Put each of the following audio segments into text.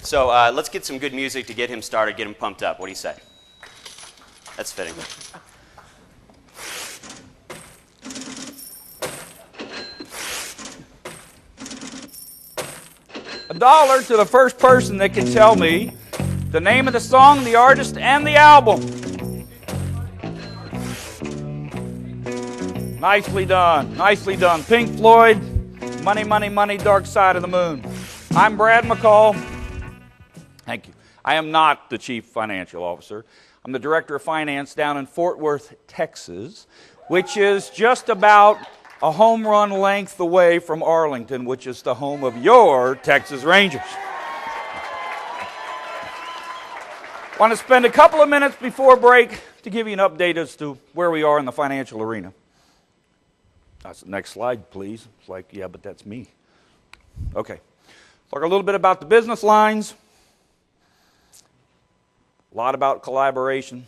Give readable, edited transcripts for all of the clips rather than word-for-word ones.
So let's get some good music to get him started, get him pumped up. What do you say? That's fitting. $1 to the first person that can tell me the name of the song, the artist, and the album. Nicely done. Nicely done. Pink Floyd, Money, Money, Money, Dark Side of the Moon. I'm Brad McCall. Thank you. I am not the Chief Financial Officer. I'm the Director of Finance down in Fort Worth, Texas, which is just about a home run length away from Arlington, which is the home of your Texas Rangers. Want to spend a couple of minutes before break to give you an update as to where we are in the financial arena. That's the next slide, please. It's like, yeah, but that's me. Okay. Talk a little bit about the business lines. A lot about collaboration.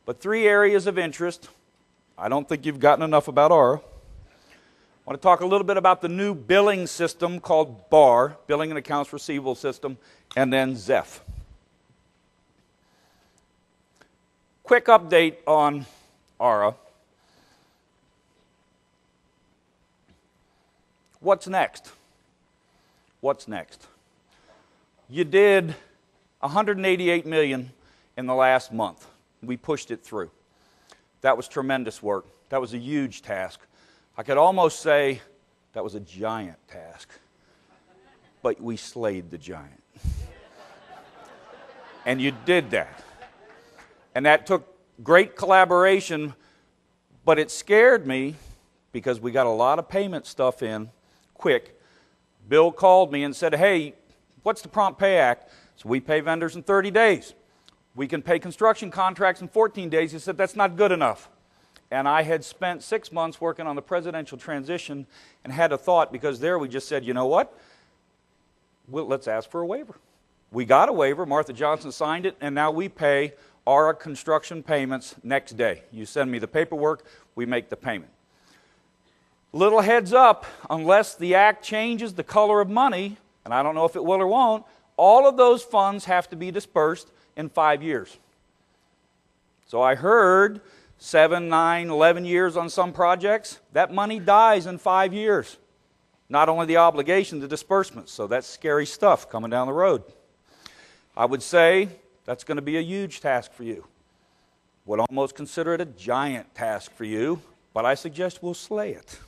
But 3 areas of interest. I don't think you've gotten enough about ARA. I want to talk a little bit about the new billing system called BAR, Billing and Accounts Receivable System, and then ZEF. Quick update on ARA. What's next? What's next? You did $188 million in the last month. We pushed it through. That was tremendous work. That was a huge task. I could almost say that was a giant task. But we slayed the giant. And you did that. And that took great collaboration, but it scared me because we got a lot of payment stuff in quick. Bill called me and said, hey, what's the Prompt Pay Act? So we pay vendors in 30 days. We can pay construction contracts in 14 days. He said, that's not good enough. And I had spent 6 months working on the presidential transition and had a thought, because there we just said, you know what? Well, let's ask for a waiver. We got a waiver. Martha Johnson signed it, and now we pay our construction payments next day. You send me the paperwork, we make the payment. Little heads up, unless the act changes the color of money, and I don't know if it will or won't, all of those funds have to be dispersed in 5 years. So I heard 7, 9, 11 years on some projects. That money dies in 5 years. Not only the obligation, the disbursements. So that's scary stuff coming down the road. I would say that's going to be a huge task for you. Would almost consider it a giant task for you, but I suggest we'll slay it.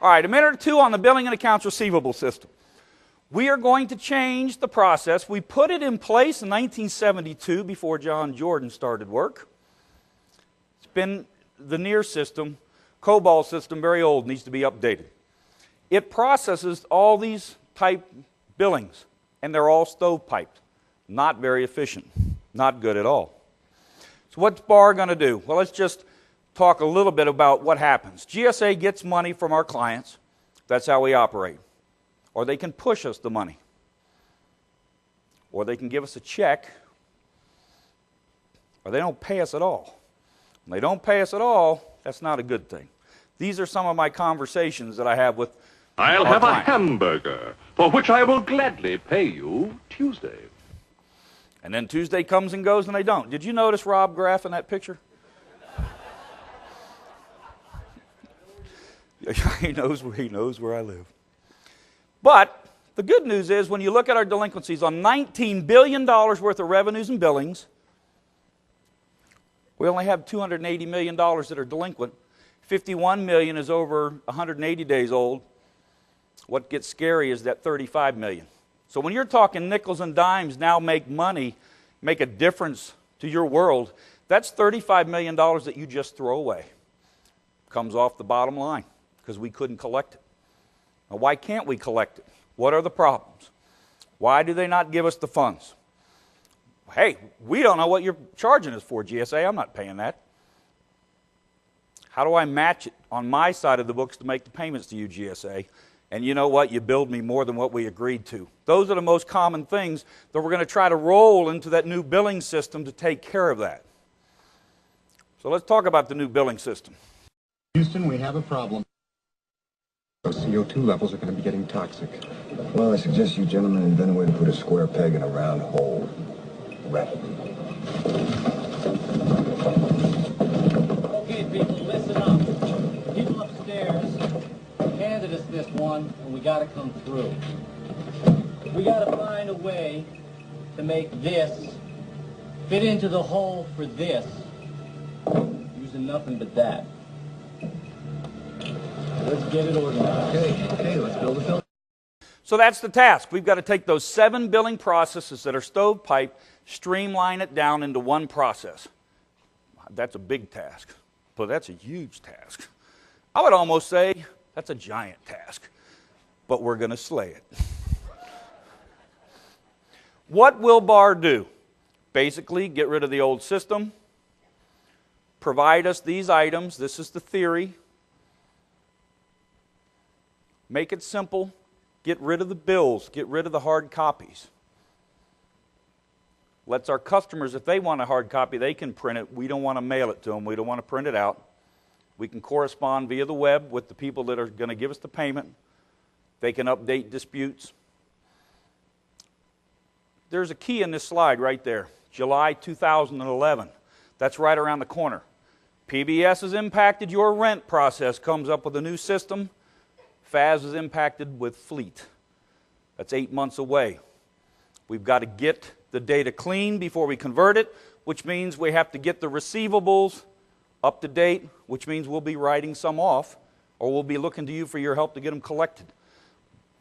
All right, a minute or two on the billing and accounts receivable system. We are going to change the process. We put it in place in 1972 before John Jordan started work. It's been the NEAR system, COBOL system, very old, needs to be updated. It processes all these type billings, and they're all stovepiped. Not very efficient, not good at all. So what's BAR going to do? Well, let's just talk a little bit about what happens. GSA gets money from our clients. That's how we operate. Or they can push us the money. Or they can give us a check. Or they don't pay us at all. When they don't pay us at all, that's not a good thing. These are some of my conversations that I have with I'll have client. a hamburger, for which I will gladly pay you Tuesday. And then Tuesday comes and goes and they don't. Did you notice Rob Graff in that picture? He knows where I live. But the good news is when you look at our delinquencies on $19 billion worth of revenues and billings, we only have $280 million that are delinquent. 51 million is over 180 days old. What gets scary is that 35 million. So when you're talking nickels and dimes now make money, make a difference to your world, that's $35 million that you just throw away. Comes off the bottom line because we couldn't collect it. Now, why can't we collect it? What are the problems? Why do they not give us the funds? Hey, we don't know what you're charging us for, GSA. I'm not paying that. How do I match it on my side of the books to make the payments to you, GSA? And you know what? You billed me more than what we agreed to. Those are the most common things that we're going to try to roll into that new billing system to take care of that. So let's talk about the new billing system. Houston, we have a problem. Those CO2 levels are going to be getting toxic. Well, I suggest you gentlemen invent a way to put a square peg in a round hole. Rapidly. Okay, people, listen up. People upstairs handed us this one, and we gotta come through. We gotta find a way to make this fit into the hole for this, using nothing but that. Let's get it organized. Okay, let's build a building. So that's the task. We've got to take those 7 billing processes that are stovepipe, streamline it down into one process. That's a big task, but that's a huge task. I would almost say that's a giant task, but we're going to slay it. What will BAR do? Basically, get rid of the old system, provide us these items. This is the theory. Make it simple. Get rid of the bills. Get rid of the hard copies. Lets our customers, if they want a hard copy, they can print it. We don't want to mail it to them. We don't want to print it out. We can correspond via the web with the people that are going to give us the payment. They can update disputes. There's a key in this slide right there. July 2011. That's right around the corner. PBS has impacted your rent process, comes up with a new system. FAS is impacted with fleet. That's 8 months away. We've got to get the data clean before we convert it, which means we have to get the receivables up to date, which means we'll be writing some off, or we'll be looking to you for your help to get them collected.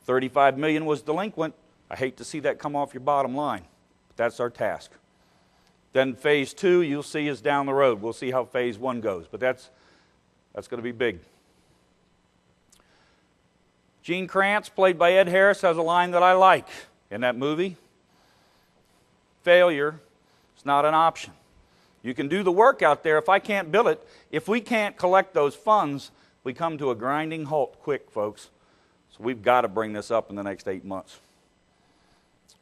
35 million was delinquent. I hate to see that come off your bottom line, but that's our task. Then phase 2, you'll see, is down the road. We'll see how phase 1 goes, but that's going to be big. Gene Kranz, played by Ed Harris, has a line that I like in that movie. Failure is not an option. You can do the work out there. If I can't bill it, if we can't collect those funds, we come to a grinding halt quick, folks. So we've got to bring this up in the next 8 months.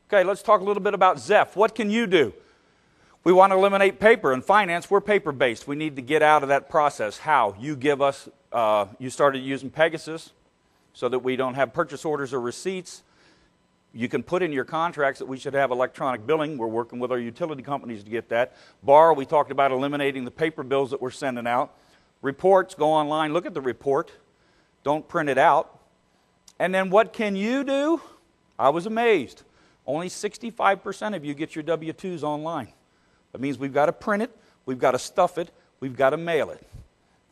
Okay, let's talk a little bit about Zeph. What can you do? We want to eliminate paper. In finance, we're paper-based. We need to get out of that process. How? You give us, you started using Pegasus so that we don't have purchase orders or receipts. You can put in your contracts that we should have electronic billing. We're working with our utility companies to get that. BAR, we talked about eliminating the paper bills that we're sending out. Reports, go online, look at the report. Don't print it out. And then what can you do? I was amazed. Only 65% of you get your W-2s online. That means we've got to print it, we've got to stuff it, we've got to mail it.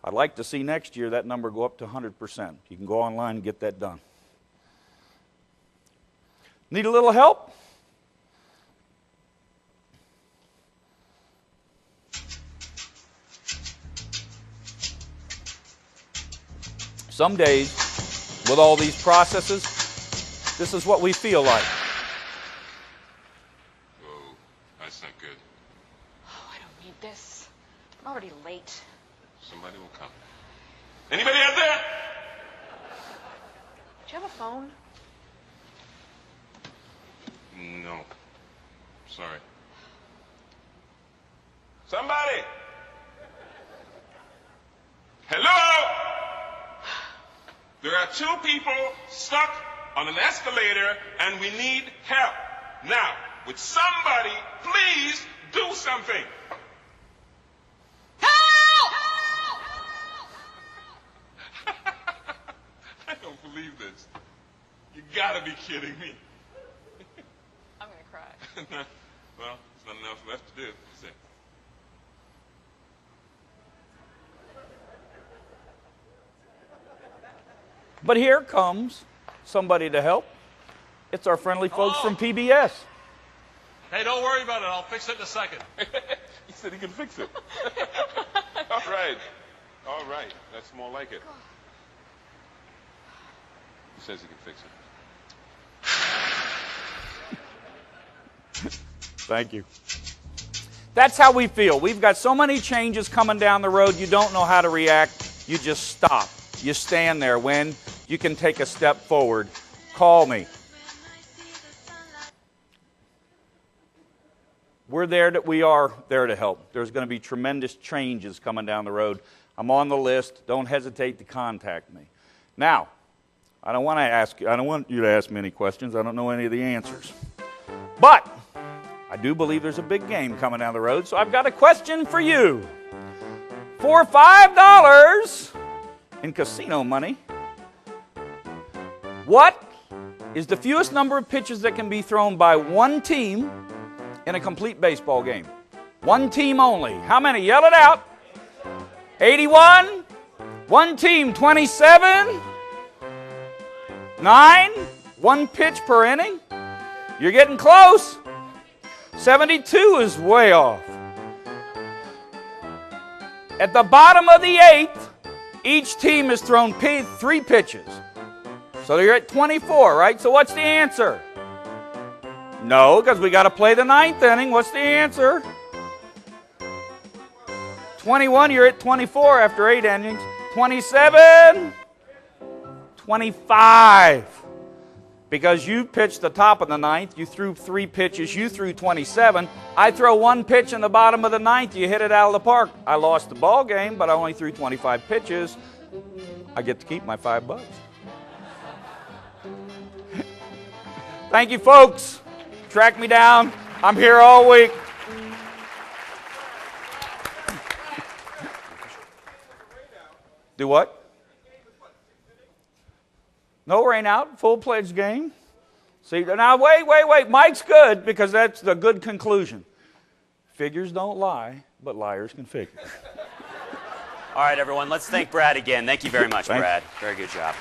I'd like to see next year that number go up to 100%. You can go online and get that done. Need a little help? Some days, with all these processes, this is what we feel like. Whoa, that's not good. Oh, I don't need this. I'm already late. Somebody will come. Anybody out there? Do you have a phone? No. Sorry. Somebody! Hello? There are 2 people stuck on an escalator and we need help. Now, would somebody please do something? I don't believe this. You gotta be kidding me. I'm gonna cry. Well, there's not enough left to do, is it? But here comes somebody to help. It's our friendly folks from PBS. Hey, don't worry about it. I'll fix it in a second. He said he can fix it. All right. All right. That's more like it. He says he can fix it. Thank you. That's how we feel. We've got so many changes coming down the road, you don't know how to react. You just stop. You stand there. When you can take a step forward, call me. We are there to help. There's going to be tremendous changes coming down the road. I'm on the list. Don't hesitate to contact me. Now, I don't want you to ask me any questions. I don't know any of the answers. But I do believe there's a big game coming down the road, so I've got a question for you. For $5 in casino money, what is the fewest number of pitches that can be thrown by one team in a complete baseball game? One team only. How many? Yell it out. 81. One team, 27. 9. One pitch per inning. You're getting close. 72 is way off. At the bottom of the 8th, each team has thrown 3 pitches. So you're at 24, right? So what's the answer? No, because we got to play the 9th inning. What's the answer? 21, you're at 24 after 8 innings. 27, 25. Because you pitched the top of the 9th, you threw 3 pitches, you threw 27. I throw 1 pitch in the bottom of the 9th, you hit it out of the park. I lost the ball game, but I only threw 25 pitches. I get to keep my $5. Thank you, folks. Track me down. I'm here all week. Do what? No rain out, full-pledged game. See, now wait. Mike's good because that's the good conclusion. Figures don't lie, but liars can figure. All right, everyone, let's thank Brad again. Thank you very much, Thanks. Brad. Very good job.